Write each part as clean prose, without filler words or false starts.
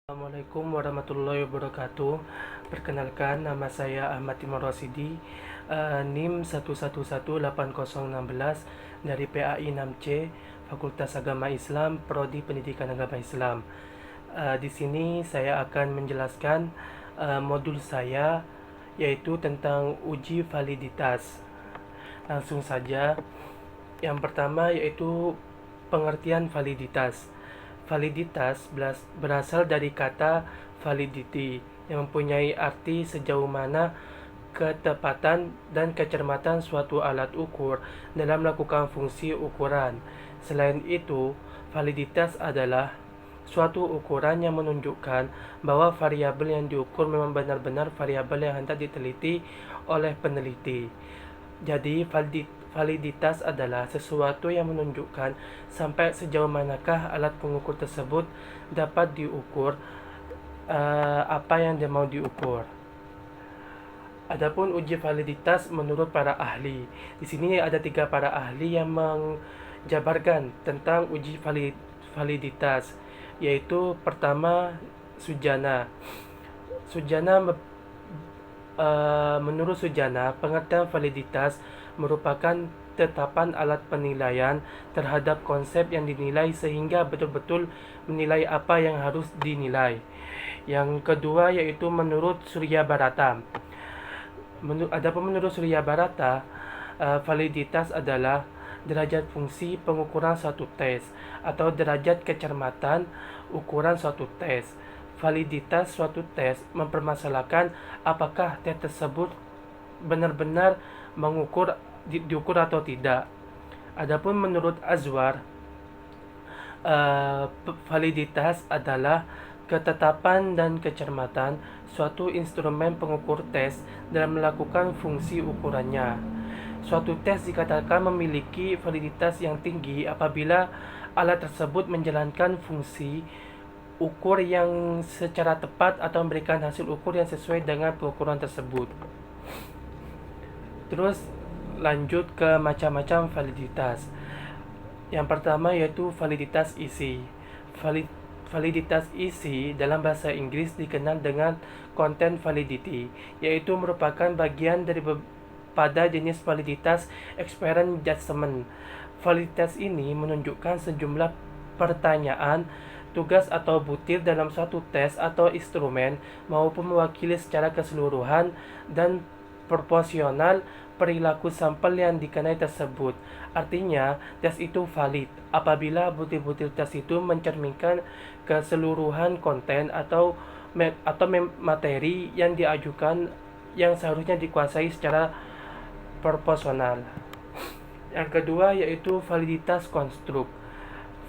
Assalamualaikum warahmatullahi wabarakatuh. Perkenalkan, nama saya Ahmad Timur Rosidi, NIM 1118016 dari PAI 6C, Fakultas Agama Islam, Prodi Pendidikan Agama Islam. Di sini saya akan menjelaskan modul saya, yaitu tentang uji validitas. Langsung saja. Yang pertama yaitu pengertian validitas. Validitas berasal dari kata validity yang mempunyai arti sejauh mana ketepatan dan kecermatan suatu alat ukur dalam melakukan fungsi ukuran. Selain itu, validitas adalah suatu ukuran yang menunjukkan bahwa variabel yang diukur memang benar-benar variabel yang hendak diteliti oleh peneliti. Jadi, validitas adalah sesuatu yang menunjukkan sampai sejauh manakah alat pengukur tersebut dapat diukur apa yang dia mau diukur. Adapun uji validitas menurut para ahli. Di sini ada 3 para ahli yang menjabarkan tentang uji validitas, yaitu pertama Sujana. Menurut Sujana, pengertian validitas merupakan tetapan alat penilaian terhadap konsep yang dinilai sehingga betul-betul menilai apa yang harus dinilai. Yang kedua yaitu menurut Surya Barata. Adapun menurut Surya Barata, validitas adalah derajat fungsi pengukuran suatu tes atau derajat kecermatan ukuran suatu tes. Validitas suatu tes mempermasalahkan apakah tes tersebut benar-benar diukur atau tidak. Adapun menurut Azwar, validitas adalah ketetapan dan kecermatan suatu instrumen pengukur tes dalam melakukan fungsi ukurannya. Suatu tes dikatakan memiliki validitas yang tinggi apabila alat tersebut menjalankan fungsi ukur yang secara tepat atau memberikan hasil ukur yang sesuai dengan pengukuran tersebut. Terus lanjut ke macam-macam validitas. Yang pertama yaitu validitas isi. Validitas isi dalam bahasa Inggris dikenal dengan content validity, yaitu merupakan bagian dari pada jenis validitas experience judgment. Validitas ini menunjukkan sejumlah pertanyaan, tugas atau butir dalam suatu tes atau instrumen maupun mewakili secara keseluruhan dan proporsional perilaku sampel yang dikenai tersebut. Artinya, tes itu valid apabila butir-butir tes itu mencerminkan keseluruhan konten atau materi yang diajukan yang seharusnya dikuasai secara proporsional. Yang kedua yaitu validitas konstruk.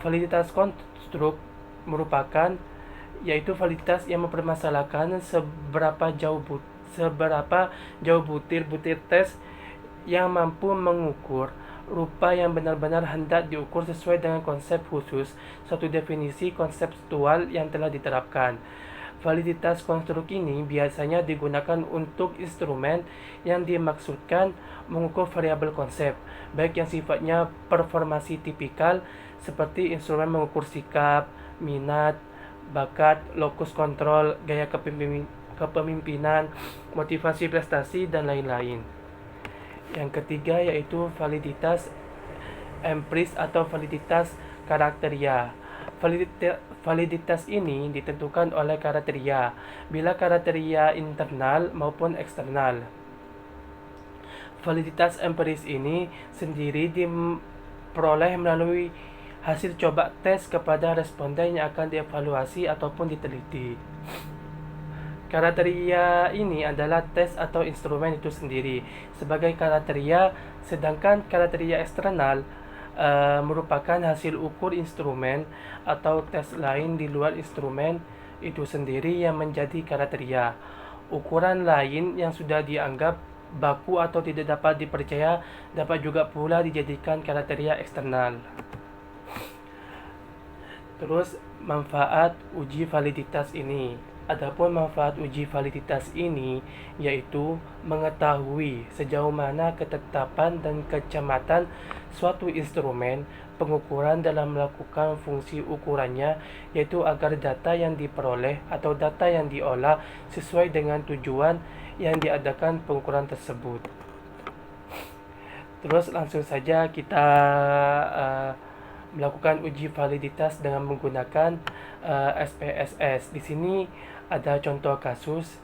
Validitas konstruk merupakan yaitu validitas yang mempermasalahkan seberapa jauh butir-butir tes yang mampu mengukur rupa yang benar-benar hendak diukur sesuai dengan konsep khusus suatu definisi konseptual yang telah diterapkan. Validitas konstruk ini biasanya digunakan untuk instrumen yang dimaksudkan mengukur variabel konsep, baik yang sifatnya performasi tipikal seperti instrumen mengukur sikap, minat, bakat, locus kontrol, gaya kepemimpinan, motivasi prestasi, dan lain-lain. Yang ketiga yaitu validitas empiris atau validitas karakteria. Validitas ini ditentukan oleh karakteria, bila karakteria internal maupun eksternal. Validitas empiris ini sendiri diperoleh melalui hasil coba tes kepada responden yang akan dievaluasi ataupun diteliti. Karakteria ini adalah tes atau instrumen itu sendiri sebagai karakteria, sedangkan karakteria eksternal merupakan hasil ukur instrumen atau tes lain di luar instrumen itu sendiri yang menjadi karakteria. Ukuran lain yang sudah dianggap baku atau tidak dapat dipercaya dapat juga pula dijadikan karakteria eksternal. Terus manfaat uji validitas ini. Adapun manfaat uji validitas ini yaitu mengetahui sejauh mana ketetapan dan kecamatan suatu instrumen pengukuran dalam melakukan fungsi ukurannya, yaitu agar data yang diperoleh atau data yang diolah sesuai dengan tujuan yang diadakan pengukuran tersebut. Terus langsung saja kita melakukan uji validitas dengan menggunakan SPSS. Di sini ada contoh kasus,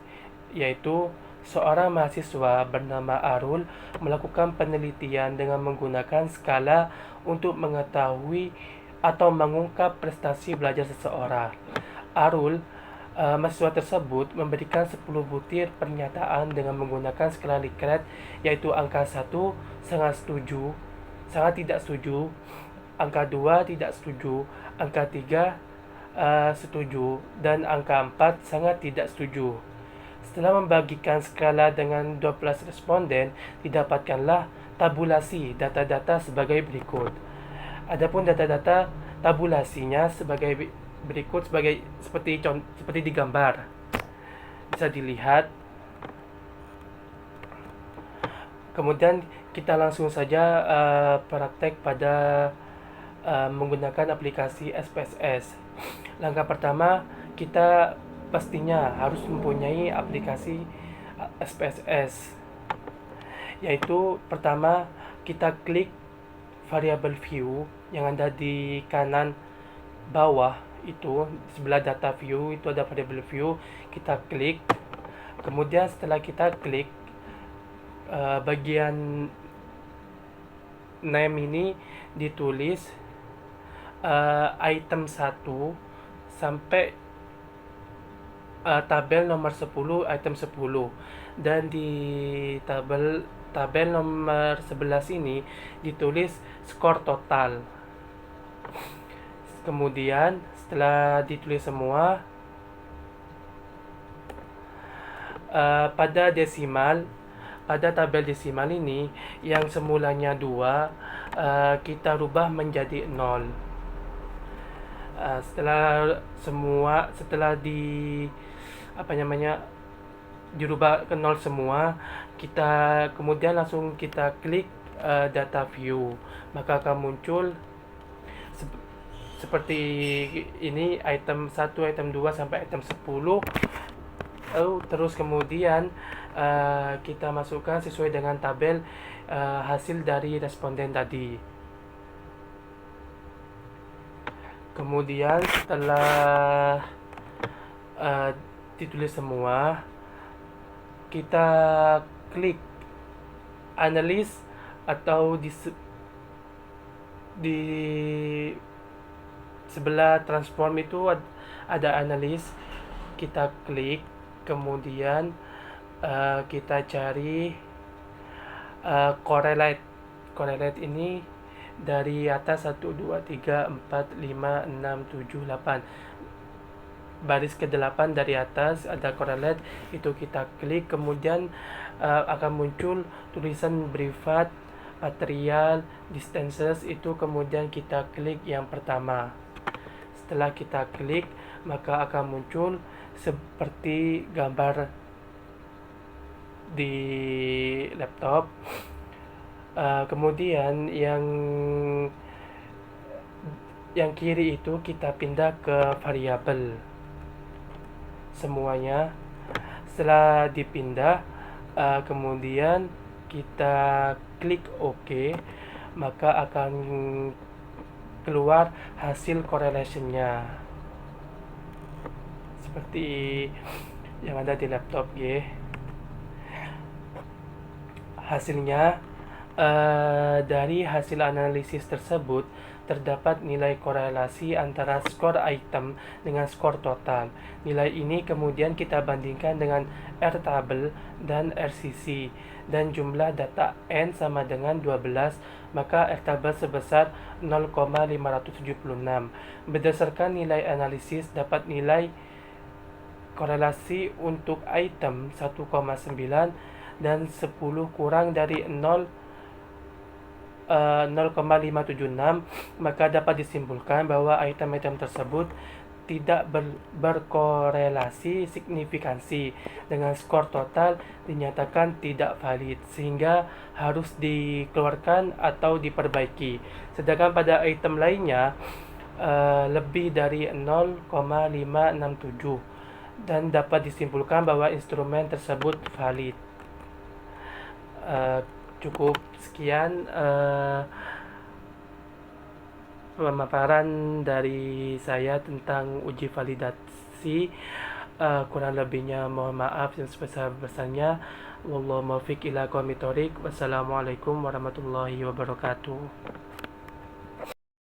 yaitu seorang mahasiswa bernama Arul melakukan penelitian dengan menggunakan skala untuk mengetahui atau mengungkap prestasi belajar seseorang. Arul, mahasiswa tersebut memberikan 10 butir pernyataan dengan menggunakan skala Likert, yaitu angka 1 sangat setuju, sangat tidak setuju, angka 2 tidak setuju, angka 3 setuju, dan angka 4 sangat tidak setuju. Setelah membagikan skala dengan 12 responden, didapatkanlah tabulasi data-data sebagai berikut. Adapun data-data tabulasinya sebagai berikut, seperti di gambar. Bisa dilihat. Kemudian kita langsung saja praktek pada menggunakan aplikasi SPSS. Langkah pertama, kita pastinya harus mempunyai aplikasi SPSS. Yaitu pertama, kita klik variable view yang ada di kanan bawah itu, sebelah data view itu ada variable view, kita klik. Kemudian setelah kita klik, bagian name ini ditulis item 1 sampai tabel nomor 10, item 10, dan di tabel nomor 11 ini ditulis skor total. Kemudian setelah ditulis semua, pada tabel desimal ini yang semulanya 2, kita rubah menjadi 0. Setelah dirubah ke 0 semua, kita kemudian langsung kita klik data view, maka akan muncul seperti ini, item 1, item 2 sampai item 10. Terus kemudian kita masukkan sesuai dengan tabel hasil dari responden tadi. Kemudian setelah ditulis semua, kita klik analis, atau di sebelah transform itu ada analis. Kita klik, kemudian kita cari correlate ini dari atas 1, 2, 3, 4, 5, 6, 7, 8, baris ke-8 dari atas ada correlate, itu kita klik. Kemudian akan muncul tulisan privat, material, distances, itu kemudian kita klik yang pertama. Setelah kita klik, maka akan muncul seperti gambar di laptop. Kemudian yang kiri itu kita pindah ke variabel semuanya. Setelah dipindah, kemudian kita klik OK, maka akan keluar hasil correlation-nya seperti yang ada di laptop ya. Hasilnya, dari hasil analisis tersebut terdapat nilai korelasi antara skor item dengan skor total. Nilai ini kemudian kita bandingkan dengan R tabel dan RCC, dan jumlah data N sama dengan 12, maka R tabel sebesar 0,576. Berdasarkan nilai analisis, dapat nilai korelasi untuk item 1,9 dan 10 kurang dari 0,576, maka dapat disimpulkan bahwa item-item tersebut tidak berkorelasi signifikansi dengan skor total dinyatakan tidak valid, sehingga harus dikeluarkan atau diperbaiki. Sedangkan pada item lainnya lebih dari 0,567 dan dapat disimpulkan bahwa instrumen tersebut valid. Cukup sekian pemaparan dari saya tentang uji validasi. Kurang lebihnya mohon maaf yang sebesar-besarnya. Wallahu muwaffiq ila aqwamit thoriq. Wassalamualaikum warahmatullahi wabarakatuh.